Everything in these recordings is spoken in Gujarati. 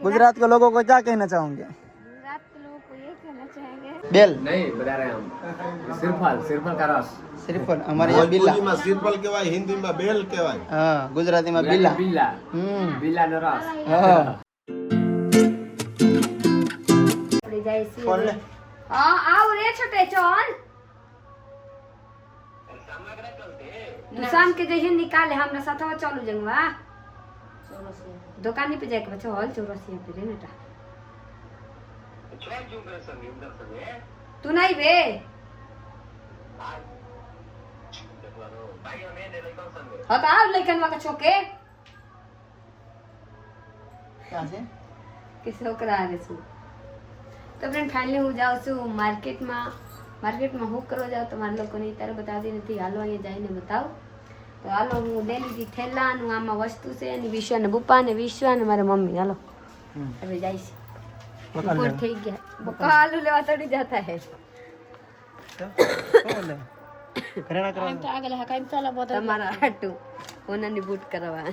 गुजरात के लोगों को क्या कहना चाहोगे? गुजरात के लोगों को ये कहना चाहेंगे बेल नहीं बता रहे हम सिरफल का रस सिर्फ हमारे यहाँ बिल्ला ભોજપુરીમાં સિરફલ કહેવાય, હિન્દીમાં બેલ કહેવાય. हाँ गुजराती में बिल्ला बिल्ला बिल्ला નો રસ हाँ આપણે જાય છે હા આવ રે છોટે ચોન तू शाम के जइहे निकाले हमरा साथ चलू जंगवा दुकान पे जाके बच्चा हॉल चौरसिया पे रे बेटा तू नहीं बे हाँ तो आओ लेकिन वहाँ छोके क्या से किसी ओकरा आगे सु तो फ्रेंड फाइनली હું જાઉં છું માર્કેટમાં હું કરવા જાઉં તમારા લોકોને ત્યારે બતાવતી નથી હાલો અહીંયા જઈને બતાવું તો હાલો હું લઈ લીધી થેલાનું આમાં વસ્તુ છે એની વિશ્વા ને બુપ્પા ને વિશ્વા ને મારા મમ્મી હાલો હવે જઈશ બપોર થઈ ગયા બકા આલુ લેવા તડી જતા હે તમારા હાટું હોનાની બૂટ કરવા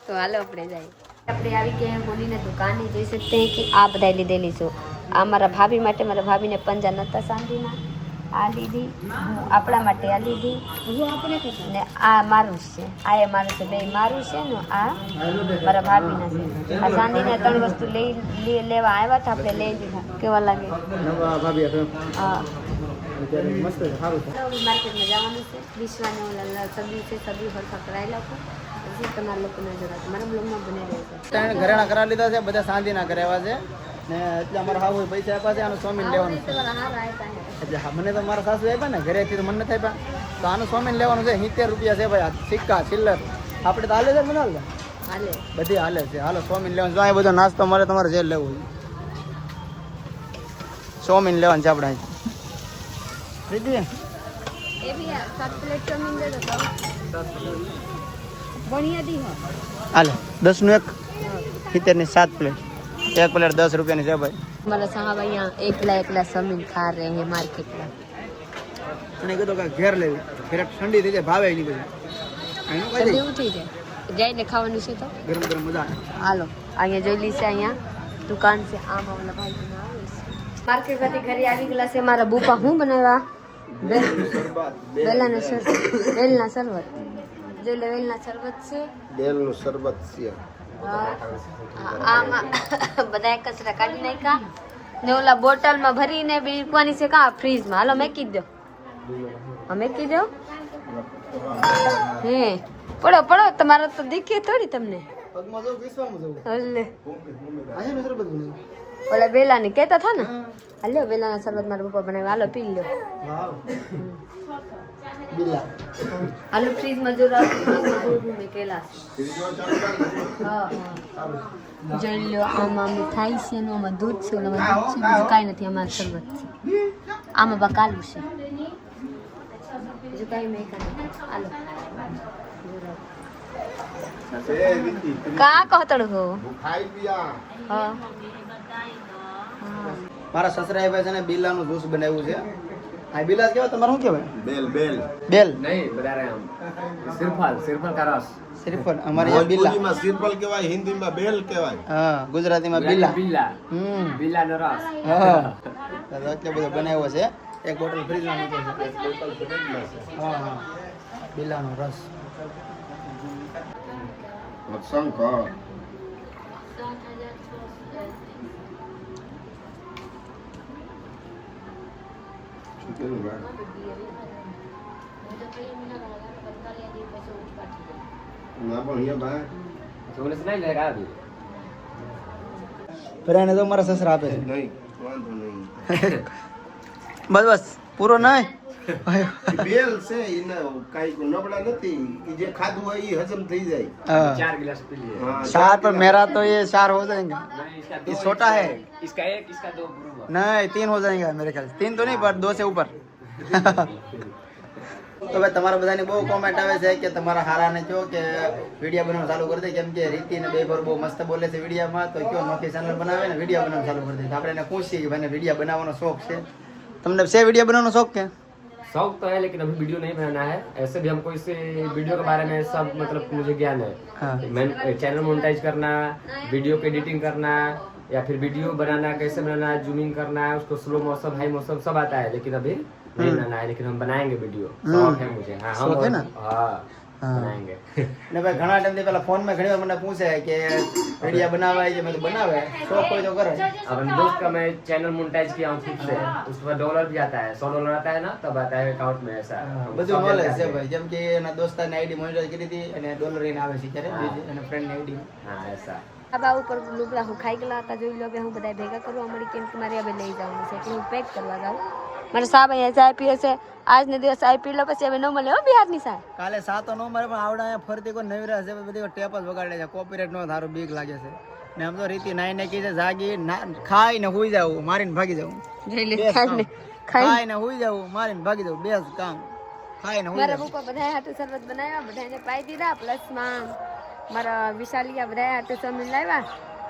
તો હાલો આપણે જાય આપણે આવી ગયા હોનીને દુકાને જોઈ શકते हैं कि આ બધા લીધેલી છું આ મારા ભાભી માટે મારા ભાભીને પંજા નતા સાંધીના આ લીધી હું આપણા માટે આ લીધી ને આ મારું છે આ એ મારું છે બે મારું છે ને આ મારા ભાભીના છે આ સાંધીને ત્રણ વસ્તુ લેવા આવ્યા હતા આપણે લઈ લીધા કેવા લાગે હા मस्त है सारू है માર્કેટમાં જવાનું છે વિશ્વાને ઓલા સબ્જી છે સબ્જી હરખા કરાયેલા છે હજી તમારા લોકોને જરાક મારા બ્લોગમાં બને રહેશે ત્રણ ઘરેણા કરાવી લીધા છે બધા સાંધી ના કરાવ્યા છે ને એટલે અમારા હાવ પૈસા આપ્યા છે આનું સોમીન લેવાનું છે એટલે હા મને તો મારા સાસુ આપ્યા ને ઘરેથી તો મને નથી આપ્યા તો આનું સોમીન લેવાનું છે 70 રૂપિયા છે ભાઈ સિક્કા ચિલ્લર આપણે તો હાલે છે મને હાલે બધી હાલે છે હાલો સોમીન લેવાનું જો આ બધો નાસ્તો મારે તમારે જે લેવું સોમીન લેવાનું છે આપણે રીતિ એ भी है 7 प्लेट चाउमीन दे दो बढ़िया दी हो હાલે 10 નું એક 70 ની 7 પ્લેટ एक प्लेट 10 रुपया ની છે ભાઈ हमारा साहब यहाँ एकला चाउमीन खा रहे हैं मार्केट में અને કીધું કે ઘેર લેવી ઘેર ઠંડી થઈ જાય ભાવે નહીં બધું એનું કઈ ठंडी उठी है જઈને ખાવાનું છે તો ગરમ ગરમ મજા આવે હાલો અહીંયા જોઈ લી છે અહીંયા દુકાન છે આમાં ઓલા ભાઈ માર્કેટ માંથી ઘરે આવી ગયેલા છે મારા બુપા હું બનાવ્યા વેલના શરબત જો વેલના શરબત છે બેલનું શરબત છે. આમાં બધા કચરા કાઢી નાખ્યા ને ઓલા બોટલમાં ભરીને મૂકવાની છે કા ફ્રીજમાં હાલો મેકી દો મેકી દો હે પડો પડો તમારે તો દીખે થોડી તમને પગમાં જો વિશ્વામાં જવું હલે આજે નસર બધું ઓલા વેલાની કહેતા હતા ને હાલો વેલાના શરબત મારા પપ્પા બનાવ્યા હાલો પી લો વાવ બિલ્લા હાલો ફ્રીજમાં જો રાખી મેકેલા હા જોઈ લો આમાં મીઠાઈ છે ને આમાં દૂધ છે ઓલામાં દૂધ છે બીજું કાંઈ નથી આમાં શરબત છે આમાં બકાલું છે બીજું કાંઈ મેં કાંઈ હાલો કા કહતડ હો ખાઈ પિયા. હા મારા સસરાએ ભાઈ છે ને બિલ્લાનું જ્યુસ બનાવ્યું છે આ બિલ્લા કેવા તમારે શું કહેવાય બેલ બેલ બેલ नहीं बता रहे हम सिरफल का रस શ્રીફળ અમારે અહીંયા બિલ્લા ભોજપુરીમાં સિરફલ કહેવાય, હિન્દીમાં બેલ કહેવાય. હા ગુજરાતીમાં બિલ્લા बिल्ला बिल्ला નો રસ હા એટલે બધું બનાવ્યો છે એક બોટલ ફ્રીજમાં મૂક્યો છે હા હા બિલ્લાનો રસ શંકર શું કહેવું ભાઈ? ના પણ અહીંયા ભાઈ सोने से नहीं लगा अभी ફરાને તો મારા સસરા આપે છે નહીં વાંધો નહીં. બસ બસ પૂરો નહીં બેલ છે એને કાંઈ નબળા નથી. ઈ જે ખાધું હોય એ હજમ થઈ જાય. हाँ 4 गिलास पी लिए હા, चार पर मेरा तो ये 4 हो जाएंगे नहीं इसका ये छोटा है इसका एक इसका 2 बराबर नहीं 3 हो जाएंगे मेरे ख्याल से 3 तो नहीं पर 2 से ऊपर તો ભાઈ તમારા બધાની બહુ કોમેન્ટ આવે છે કે તમારા હારાને કહો કે વિડીયો બનાવવાનું ચાલુ કરી દે કેમ કે રીતિ ને બે પર બહુ મસ્ત બોલે છે વિડીયોમાં તો કયો નોખી ચેનલ બનાવે ને વિડીયો બનાવવાનું ચાલુ કરી દે તો આપણે એને પૂછીએ કે ભાઈને વિડીયો બનાવવાનો શોખ છે તમને છે વિડીયો બનાવવાનો શોખ કે शौक तो है लेकिन अभी वीडियो नहीं बनाना है। ऐसे भी हमको इससे वीडियो के बारे में सब मतलब मुझे ज्ञान हाँ। है। मैं चैनल मोनेटाइज करना, वीडियो की एडिटिंग करना या फिर वीडियो बनाना, कैसे बनाना, जूमिंग करना है, उसको स्लो मोशन, हाई मोशन सब आता है, लेकिन अभी नहीं बनाना है। लेकिन हम बनाएंगे वीडियो, शौक है मुझे। हाँ हम शौक है ना? हाँ हाँ। बनाएंगे। ને ભાઈ ઘણા ટાઈમથી પેલા ફોનમાં ઘણી વાર મને પૂછે કે વિડિયા બનાવાય છે, મેં તો બનાવે, શોખ હોય તો કરે. अब दोस्त का मैं चैनल मोनेटाइज किया हूँ खुद से, उसमें डॉलर भी आता है, $100 आता है ना, तब आता है अकाउंट में ऐसा। બધું सब નોલેજ जानकारी છે है। ભાઈ, જેમ કે એના દોસ્તારની આઈડી મોનિટાઈઝ કરી હતી અને ડોલર એને આવે છે ત્યારે બીજી એના ફ્રેન્ડની આઈડી. हाँ ऐसा। આ બા ઉપર લુગડા હું ખાઈ ગયેલા હતા, જોઈ લો હવે હું બધા ભેગા કરવા મળી, કેમ કે મારે હવે લઈ જવાનું છે કે હું પેક કરવા જાઉં. મારે સાહેબ અહીંયા ચાય પીએ છે, આજને દિવસ ચાય પી લો પછી હવે ન મળે હો બિહારની સાહેબ. કાલે સાતો નો મારે પણ આવડા અહીંયા ફરતી કોઈ નવીરા છે, બધી ટેપ જ વગાડે છે, કોપીરાઈટ નો થારું બીક લાગે છે. ને આમ તો રીતિ નાઈને કી છે જાગી ખાઈને હુઈ જાવું, મારીને ભાગી જાવું. જોઈ લે બેસ્ટ ખાઈને કામ. ખાઈ ખાઈને હુઈ જાવું, મારીને ભાગી જાવું, બેસ્ટ કામ. ખાઈને હુઈ મારા જાવું. પપ્પા બધા હાટુ શરબત બનાવ્યા, બધાને પાઈ દીધા, પ્લસમાં મારા વિશાલિયા બધા હાટુ સમીન લાવ્યા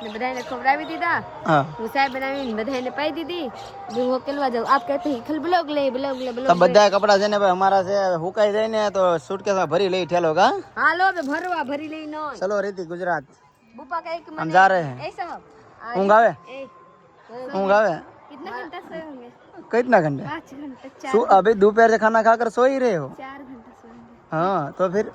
ને બધાને ખવડાવી દીધા. હા હું ચાય બનાવીને બધાને પાઈ દીધી. હું હોકેલવા જાઉં, આપ કહેતે હી ખલ બ્લોગ લે બ્લોગ લે તો બ્લોગ લે. બધા કપડા છે ને ભાઈ અમારા છે, હુકાઈ જાય ને તો સુટકેસમાં ભરી લઈ ઠેલો કા. હાલો હવે ભરવા ભરી લઈ નો ચલો રીતિ ગુજરાત. बुपा का एक हम जा रहे हैं. ए साहब ऊँग आवे ए ऊँग आवे. कितना घंटा सोए होंगे? कितना घंटे? 5 घंटा अभी दोपहर से खाना खाकर सो ही रहे हो? 4 घंटा सोएंगे. हाँ तो फिर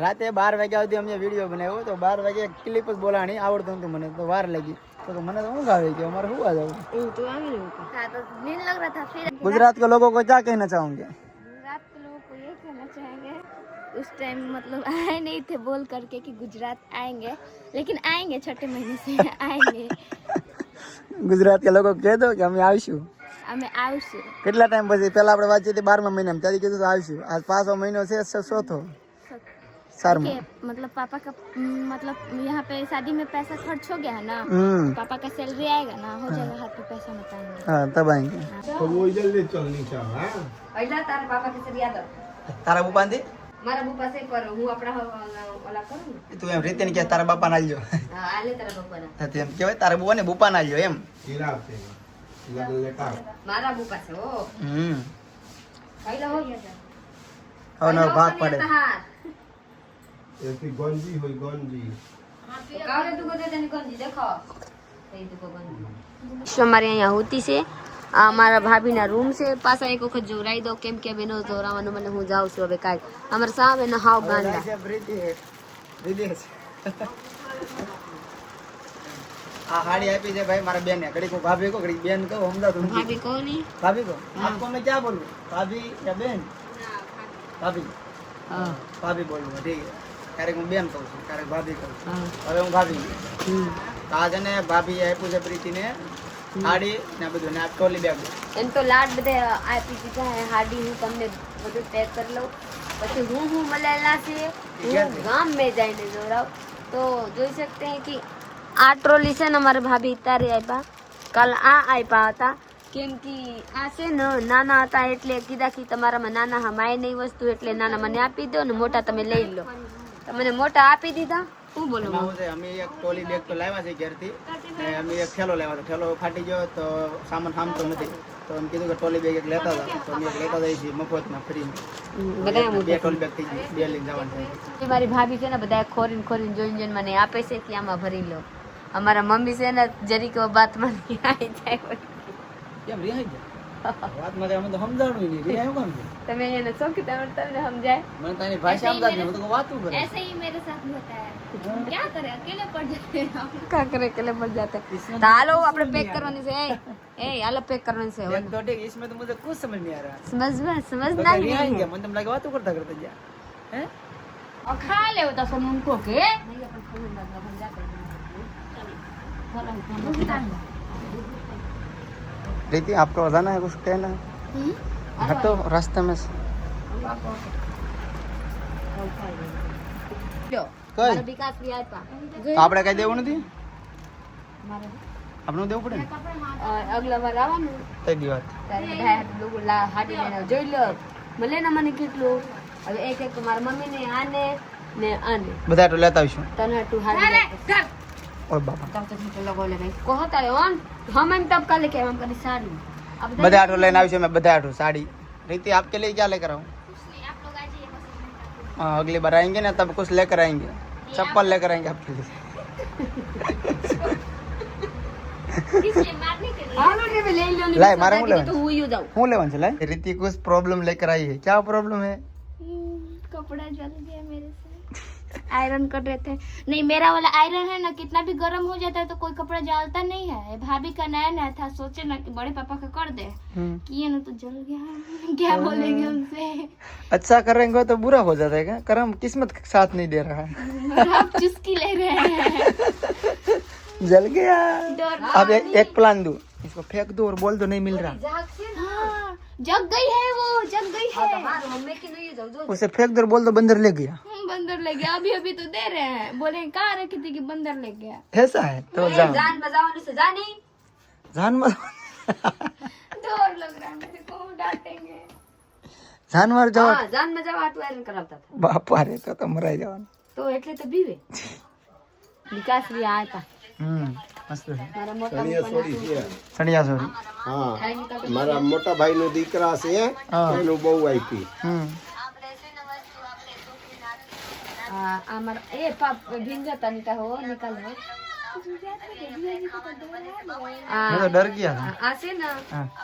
रात 12 वाग्या સુધી અમે વિડિયો બનાવ્યો તો 12 વાગે ક્લિપ જ બોલાણી આવડતું નતું મને, તો વાર લાગી. તો મને તો ઊંઘ આવી ગઈ, અમારે શું આ જાવ. तो आगे हाँ तो नींद लग रहा था. फिर गुजरात के लोगों को क्या कहना चाहोगे? गुजरात के लोगों को ये कहना चाहेंगे, उस टाइम मतलब आए नहीं थे बोल करके कि गुजरात आएंगे, लेकिन आएंगे छठे महीने से आएंगे. गुजरात के लोगों को कह दो कि અમે આવીશું. हमें आवश्य કેટલા ટાઈમ પછી? પહેલા આપણે વાતચીત 12મા મહિનામાં, ત્યાંથી કીધું તો આવીશું. આજ 5મો મહિનો છે, ચોથો સારમો. मतलब पापा का मतलब यहाँ पे शादी में पैसा खर्च हो गया है ना, पापा का सैलरी आएगा ना, हो जाएगा हाथ पे पैसा मत आएंगे. હા તબ આएंगे. તો वो जल्दी चल नीचे हां पहला तारा पापा के सर याद તારા બુપાંથી मारा बुपा से पर हूँ अपना वाला करूँ. તું એમ રીતેને કે તારા બાપાને આલજો. हाँ आले तारा बुपा ना નથી એમ કહેવાય, તારા બુવાને બુપાને આલજો એમ. गिराते लग लेता मारा बुपा से ओ पहला हो गया था. હવે નવો ભાગ પડે. ऐसी गंजी हुई गंजी कावरे तू को दे देने कौन जी देखो सही तू को गंजी हमारे यहाँ होती से આ મારા ભાભીના રૂમ છે. પાછા એક વખત જોરાઈ દો, કેમ કે બેનો જોરાવાનું મને હું જાઉં છું હવે કાંઈ. અમારા સામે ના હાવ ગાંડા. આ હાડી આપી છે ભાઈ મારા બેન ને. ઘડી કો ભાભી કો, ઘડી બેન કહો, સમજાતું નથી. ભાભી કોની? भाभी को आपको मैं क्या बोलूं? भाभी या बहन? भाभी. હા भाभी बोलूंगा, ठीक है. क्यारेक હું બેન કહું છું, ક્યારેક ભાભી કહું છું. હા હવે હું ભાભી. તો આ છે ને ભાભી આપ્યું છે પ્રીતિને હાડી ને આ બધું ને આ ટોલી બેગ. એમ તો લાડ બધે આપી દીધા હે. હાડી હું તમને બધું પેક કરી લઉં, પછી હું મળેલા છે હું ગામ में જઈને જોરાવ. તો જોઈ શકते हैं कि આ ટ્રોલી છે ને અમારા ભાભી તારે આપ્યા, કાલ આ આપ્યા હતા. કેમ કે આ છે ને નાના હતા એટલે કીધા કે તમારામાં નાના હમાય નહીં વસ્તુ, એટલે નાના મને આપી દો ને મોટા તમે લઈ લો. તો મને મોટા આપી દીધા. હું બોલો એમાં શું છે, અમે એક ટોલી બેગ તો લાવ્યા છે ઘેરથી ને અમે એક થેલો લાવ્યા હતો. થેલો ફાટી ગયો તો સામાન સામતો નથી, તો એમ કીધું કે ટોલી બેગ એક લેતા હતા. તો અમે એક લેતા જઈએ છીએ મફતમાં ફ્રીમાં. બધા બે ટોલી બેગ થઈ ગઈ, 2 લઈને જવાનું છે. મારી ભાભી છે ને બધા ખોરીને જોઈને મને આપે છે કે આમાં ભરી લો. અમારા મમ્મી છે ને જરીક બાતમાં નહીં આવી જાય. કેમ રિહાઈ ગયા? વાતમાં કઈ અમે તો સમજાણું નહીં. રિહાયું કામ છે? તમે એને શોખી તમને સમજાય. મને તારી ભાષા સમજાતી નહીં, હું તો વાતું કરે. ऐसे ही मेरे साथ होता है. क्या करे अकेले पड़ जाते हैं हम. क्या करे अकेले पड़ जाते हैं. तो हालो આપણે પેક કરવાની છે. એ હાલો પેક કરવાની છે. एक तो ठीक, इसमें तो मुझे कुछ समझ नहीं आ रहा. समझना तो ही रिहाई नहीं क्या? मन तुम लगे बातों करता करता जा हैं? और खा ले होता सब उनको के प्रीति आपको बताना है, कुछ कहना है? हटो रास्ते में से. મારો વિકાસ બી આપ્યા. તો આપણે કઈ દેવું નથી? આપણે દેવું પડે ને અગલા વાર આવવાનું કઈ દી વાત. ત્યારે બધા લોકો હાડી લઈને જોઈ લો મળે ને મને કેટલું. હવે એક એક મારા મમ્મીને આને ને આને બધા તો લેતા આવીશું. તને તું હાડી ઓય બાપા, તબ તો ઠીક લગો લે ભાઈ કોહતા હે ઓન હમ એમ તબ કાલે કે हम કરી સાડી બધા આટો લઈને આવીશું. મેં બધા આટો સાડી रीति आपके लिए क्या लेकर आऊँ? हाँ अगली बार आएंगे ना तब कुछ लेकर आएंगे, चप्पल लेकर आएंगे आपके लिए। लाए मारे हूँ लेवन से लाए। रीति कुछ प्रॉब्लम लेकर आई है। क्या प्रॉब्लम है? कपड़ा जल गया मेरे से। आयरन कर रहे थे, नहीं मेरा वाला आयरन है ना, कितना भी गर्म हो जाता है तो कोई कपड़ा जलता नहीं है। भाभी का नया नया था, सोचे ना कि बड़े पापा का कर दे, किए ना तो जल गया। क्या बोलेंगे उनसे? अच्छा करेंगे तो बुरा हो जाता है क्या? कर्म किस्मत साथ नहीं दे रहा है। आप चुस्की ले रहे हैं। जल गया। अब एक प्लान दूं, इसको फेंक दो और बोल दो नहीं मिल रहा। हाँ, जग गई है वो, जग गई है। उसे फेंक दो और बोल दो बंदर ले गया। बंदर ले गया। अभी अभी तो दे रहे हैं, बोले कहाँ रखी थी कि बंदर ले गया। ऐसा है तो जाओ। जान बजाओ सजा नहीं। जान मत डर लग रहा है मेरे को, डांटेंगे। जानवर जाओ। हाँ, जान मजा आटू आयरन करावता था बापा रे तो मराई जवान। तो એટલે તો બીવે વિકાસ भी आया था। મસ્ત છે। મારા મોટા સણિયા સોડી છે. સણિયા સોરી। હા મારા મોટા ભાઈ નો દીકરા છે, એનું બહુ આપી. અમાર એ પાપ ભીંગતા નીતા हो निकाल हो मैं तो डर गया था। आसे ना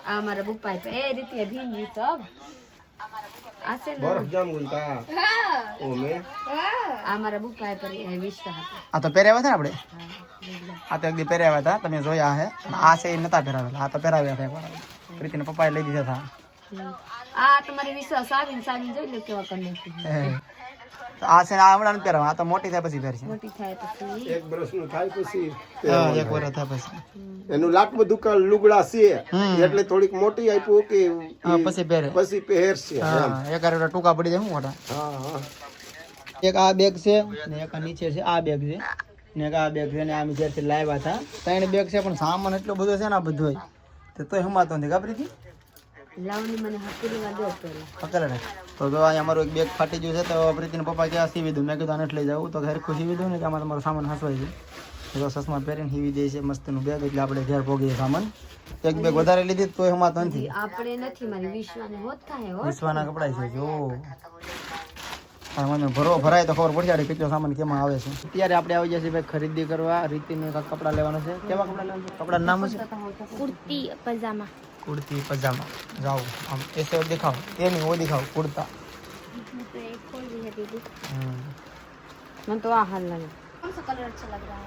हमारा बुक पाइप ए रीति भींगी सब आसे ना બરફ જામ ગુલતા ઓમે हमारा बुक पाइप है विश्व આ તો પહેર્યા હતા ને આપણે। આ તો એક દી પહેર્યા હતા, તમે જોયા હે। આ છે એ નતા પહેરાવેલા, આ તો પહેરાવ્યા હતા એકવાર। પ્રીતિના પપ્પાએ લઈ દીધા હતા। आ तुम्हारी विश्वास आવીને સાડી જોઈ લો કેવા કરી નાખી। તો આ છે આ હમણાં નથી પહેરાવા, આ તો મોટી થાય પછી પહેરશે। મોટી થાય પછી એક વર્ષ નું થાય પછી હા એક વર્ષ થાય પછી। એનું લાટમાં દુકાન લુગડા છે એટલે થોડીક મોટી આપ્યું કે હા પછી પહેરે। પછી પહેરશે. હા એક આરે ટૂંકા પડી જાય હું મોટા। હા હા એક આ બેગ છે ને એક આ નીચે છે, આ બેગ છે ને એક આ બેગ છે ને આ અમે જ્યારથી લાવ્યા હતા ત્રણ બેગ છે, પણ સામાન એટલો બધો છે ને આ બધો તોય હમાતો નથી કાપરીથી લાવની મને હકીરીમાં દો પહેલા પકડે। તો જો અહીંયા અમારું એક બેગ ફાટી ગયું છે, તો પ્રીતિના પપ્પા ક્યાં સીવી દઉં, મેં કીધું આને લઈ જાઉં, તો ઘરે ખુશી સીવી દઉં ને કે આમાં તમારો સામાન હસવાય છે। તો સસમાં પહેરીને સીવી દે છે મસ્તનું બેગ, એટલે આપણે ઘેર ભોગીએ સામાન। એક બેગ વધારે લીધી તોય હમાતો નથી। આપણે નથી મારી વિશ્વાને હોત થાય હો વિશ્વાના કપડા છે જો મને ભરાય તો ખબર પડશે કેટલો સામાન કેમાં આવે છે। અત્યારે આપણે આવી જશે ભાઈ ખરીદી કરવા, રીતિને કપડા લેવાના છે। કેવા કપડા લેવાના છે? કપડાનું નામ છે कुर्ती पजामा। कुर्ती पजामा। जाओ हम ऐसे और दिखाओ, ये नहीं वो दिखाओ कुर्ता। मन तो आ हाल लगा। कौन सा कलर अच्छा लग रहा है?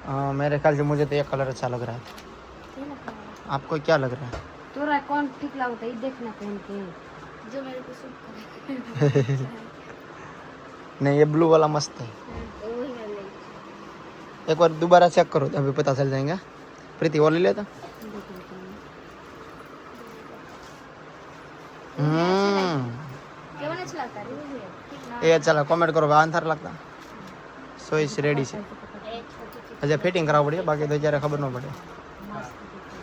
हाँ मेरे ख्याल से मुझे तो ये कलर अच्छा लग रहा है। ये लग रहा है आपको क्या लग रहा है? तोरा कौन ठीक लगता है देखना पहन के। जो मेरे को सूट करे। नहीं ये ब्लू वाला मस्त है। वही मैं लेंगी। एक बार दोबारा चेक करो तो अभी पता चल जाएगा। प्रीति वो ले लेता। केवल अच्छा लगता है ये अच्छा लगा, कमेंट करो अंतर लगता। सोइस रेडी से अच्छा फिटिंग करावनी पड़ेगी, बाकी तो जरा खबर न पड़े।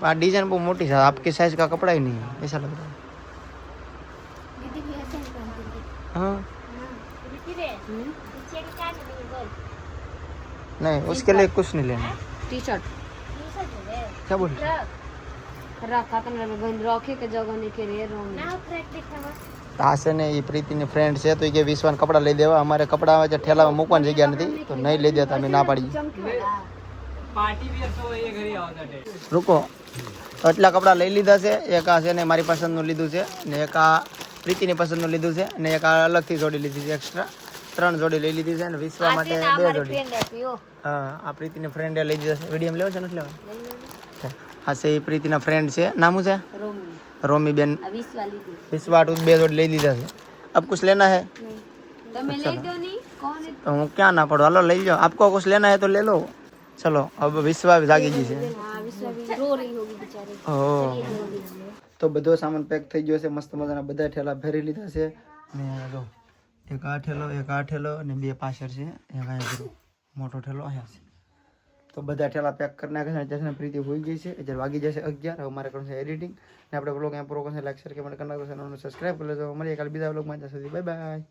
आ डिजाइन बहुत मोटी है, आपके साइज का कपड़ा ही नहीं है ऐसा लग रहा है। दीदी भी ऐसे ही पहनती थी। हाँ दीदी रे नीचे के क्या चलेंगे बोल। नहीं उसके लिए कुछ नहीं लेना। टी शर्ट टी-शर्ट ले ले। क्या बोल रखा तो बंद रखे के जगह नहीं के रे रोंग ना फ्रेक देखा बस। आसे ने ये प्रीति ने फ्रेंड છે તો કે વિશ્વાન કપડા લઈ દેવા, અમારે કપડા આવે છે ઠેલામાં મૂકવાની જગ્યા નથી તો નહીં લઈ દેતા, અમે ના પાડી। રૂકો એટલા કપડા લઈ લીધા છે, એક આ છે ને મારી પસંદનું લીધું છે ને એક આ પ્રીતિની પસંદનું લીધું છે ને એક આ અલગથી જોડી લીધી છે એક્સ્ટ્રા, 3 જોડી લઈ લીધી છે ને વિશ્વા માટે 2 જોડી। હા આ પ્રીતિની ફ્રેન્ડે લઈ દીધા છે। વિડીયો લેવો છે નથી લેવા? આ છે પ્રીતિના ફ્રેન્ડ છે, નામ શું છે? रोमी रोमी बेन। अविस वाली थी विश्वा टूथ 2 जोड़ी ले लीधा है। अब कुछ लेना है तो मैं ले दो नहीं कौन है तो હું ક્યાં ના પડો, હાલો લઈ જાઓ। आपको कुछ लेना है तो ले लो। चलो अब विश्वा जागी जी છે। हाँ विश्वा भी रो रही होगी बेचारी। ઓહ તો બધો સામાન પેક થઈ ગયો છે, મસ્ત મજાના બધા ઠેલા ભરી લીધા છે ને જો એક આ ઠેલો અને 2 પાછળ છે, એક આ મોટો ઠેલો અહીંયા છે। તો બધા ઠેલા પેક કરી નાખ્યા છે। જશે પ્રીતિ હોઈ ગઈ છે, એટલે વાગી જશે 11। હવે મારે કરવું છે એડિટિંગ ને આપણે બ્લોગ અહીંયા પૂરો કરશે। લાઈક શેર કમેન્ટ કરી નાખો, ચેનલને સબસ્ક્રાઇબ કરી લેજો। મળીએ કાલે બીજા બ્લોગમાં, ત્યાં સુધી બાય બાય।